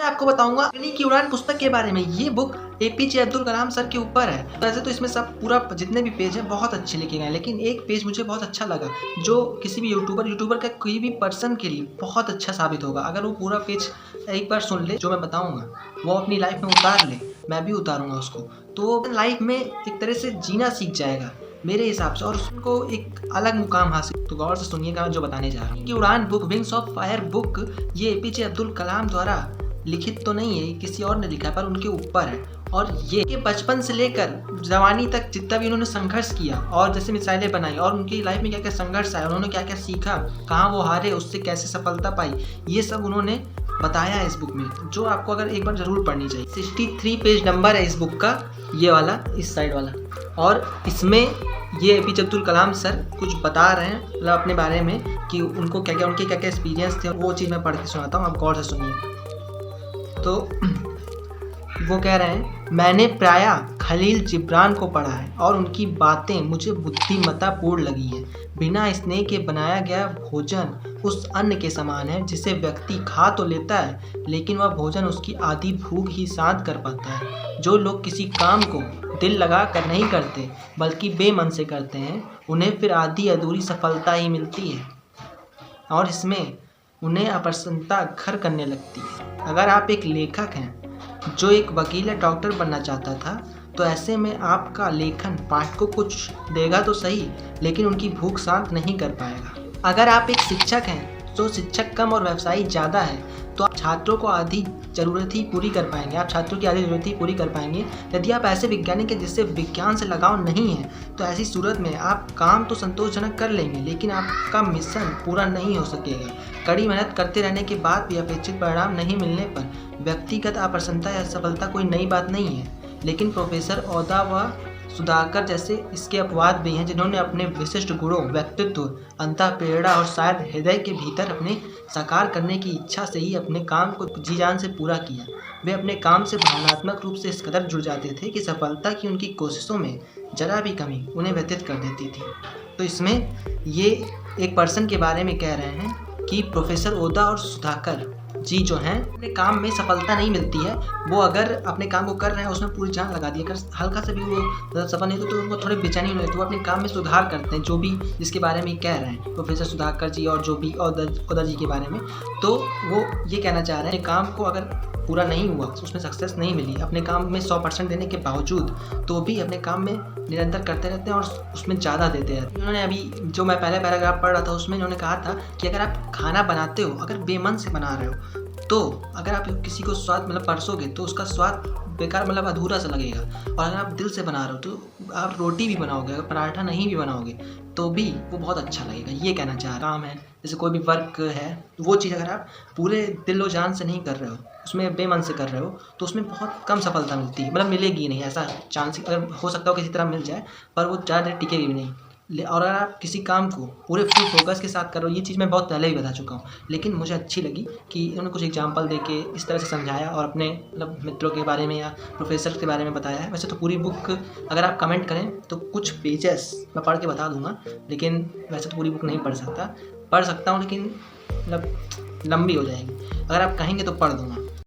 मैं आपको बताऊंगा अग्नि की उड़ान पुस्तक के बारे में। ये book APJ Abdul Kalam sir के ऊपर है। वैसे तो इसमें सब पूरा जितने भी पेज हैं बहुत अच्छे लिखे गए हैं, लेकिन एक पेज मुझे बहुत अच्छा लगा जो किसी भी यूट्यूबर का कोई भी पर्सन के लिए बहुत अच्छा साबित होगा। अगर वो पूरा पेज एक बार सुन ले जो मैं बताऊंगा, वो अपनी लाइफ में उतार ले, मैं भी उतारूंगा उसको, तो लाइफ में एक तरह से जीना सीख जाएगा मेरे हिसाब से, और उसको एक अलग मुकाम हासिल। तो गौर से सुनिएगा जो बताने जा रहा हूँ। कि उड़ान book, wings of fire book, ये एपीजे अब्दुल कलाम द्वारा लिखित तो नहीं है, किसी और ने लिखा है, पर उनके ऊपर है। और ये बचपन से लेकर जवानी तक जितना भी उन्होंने संघर्ष किया और जैसे मिसाइलें बनाई और उनकी लाइफ में क्या क्या संघर्ष आया, उन्होंने क्या क्या सीखा, कहाँ वो हारे, उससे कैसे सफलता पाई, ये सब उन्होंने बताया है इस बुक में, जो आपको अगर एक बार ज़रूर पढ़नी चाहिए। 63 पेज नंबर है इस बुक का, ये वाला, इस साइड वाला। और इसमें ये एपीजे अब्दुल कलाम सर कुछ बता रहे हैं मतलब अपने बारे में कि उनको क्या क्या, उनके क्या क्या एक्सपीरियंस थे, वो चीज़ मैं पढ़ के सुनाता हूँ, आप गौर से सुनिए। तो वो कह रहे हैं, मैंने प्रायः खलील जिब्रान को पढ़ा है और उनकी बातें मुझे बुद्धिमत्तापूर्ण लगी हैं। बिना स्नेह के बनाया गया भोजन उस अन्न के समान है जिसे व्यक्ति खा तो लेता है, लेकिन वह भोजन उसकी आधी भूख ही शांत कर पाता है। जो लोग किसी काम को दिल लगा कर नहीं करते बल्कि बेमन से करते हैं, उन्हें फिर आधी अधूरी सफलता ही मिलती है और इसमें उन्हें अप्रसन्नता घर करने लगती है। अगर आप एक लेखक हैं जो एक वकील या डॉक्टर बनना चाहता था, तो ऐसे में आपका लेखन पाठकों को कुछ देगा तो सही, लेकिन उनकी भूख शांत नहीं कर पाएगा। अगर आप एक शिक्षक हैं तो शिक्षक कम और व्यवसायी ज़्यादा है, तो आप छात्रों को आधी ज़रूरत ही पूरी कर पाएंगे, आप छात्रों की आधी ज़रूरत ही पूरी कर पाएंगे। यदि आप ऐसे वैज्ञानिक हैं जिससे विज्ञान से लगाव नहीं है, तो ऐसी सूरत में आप काम तो संतोषजनक कर लेंगे, लेकिन आपका मिशन पूरा नहीं हो सकेगा। कड़ी मेहनत करते रहने के बाद भी अपेक्षित परिणाम नहीं मिलने पर व्यक्तिगत अप्रसन्नता या सफलता कोई नई बात नहीं है। लेकिन प्रोफेसर ओदा व सुधाकर जैसे इसके अपवाद भी हैं, जिन्होंने अपने विशिष्ट गुणों, व्यक्तित्व, अंतःप्रेरणा और शायद हृदय के भीतर अपने साकार करने की इच्छा से ही अपने काम को जी जान से पूरा किया। वे अपने काम से भावनात्मक रूप से इस कदर जुड़ जाते थे कि सफलता की उनकी कोशिशों में जरा भी कमी उन्हें व्यतीत कर देती थी। तो इसमें ये एक पर्सन के बारे में कह रहे हैं कि प्रोफेसर ओदा और सुधाकर जी जो हैं, अपने काम में सफलता नहीं मिलती है, वो अगर अपने काम को कर रहे हैं उसमें पूरी जान लगा दी, अगर हल्का सा भी वो सफल नहीं तो उनको थोड़ी बेचैनी होने लगती है, वो अपने काम में सुधार करते हैं, जो भी जिसके बारे में कह रहे हैं प्रोफेसर सुधाकर जी और जो भी ओदा जी के बारे में। तो वो ये कहना चाह रहे हैं, काम को अगर पूरा नहीं हुआ, उसमें सक्सेस नहीं मिली, अपने काम में 100% देने के बावजूद, तो भी अपने काम में निरंतर करते रहते हैं और उसमें ज़्यादा देते हैं। उन्होंने अभी जो मैं पहले पैराग्राफ पढ़ रहा था उसमें उन्होंने कहा था कि अगर आप खाना बनाते हो, अगर बेमन से बना रहे हो, तो अगर आप किसी को स्वाद मतलब परसोगे तो उसका स्वाद बेकार मतलब अधूरा सा लगेगा, और अगर आप दिल से बना रहे हो तो आप रोटी भी बनाओगे, अगर पराठा नहीं भी बनाओगे तो भी वो बहुत अच्छा लगेगा। ये कहना चाह रहा हूँ मैं। जैसे कोई भी वर्क है, वो चीज़ अगर आप पूरे दिलो जान से नहीं कर रहे हो, उसमें बेमन से कर रहे हो, तो उसमें बहुत कम सफलता मिलती है, मतलब मिलेगी नहीं, ऐसा चांस अगर हो सकता हो किसी तरह मिल जाए, पर वो ज़्यादा देर टिकेगी भी नहीं। और अगर आप किसी काम को पूरे फुल फोकस के साथ कर रहे हो, ये चीज़ मैं बहुत पहले ही बता चुका हूँ, लेकिन मुझे अच्छी लगी कि उन्होंने कुछ एग्जांपल देके इस तरह से समझाया और अपने मतलब मित्रों के बारे में या प्रोफेसर के बारे में बताया है। वैसे तो पूरी बुक अगर आप कमेंट करें तो कुछ पेजेस मैं पढ़ के बता दूंगा, लेकिन वैसे तो पूरी बुक नहीं पढ़ सकता हूँ, लेकिन मतलब लंबी हो जाएगी। अगर आप कहेंगे तो पढ़ दूंगा।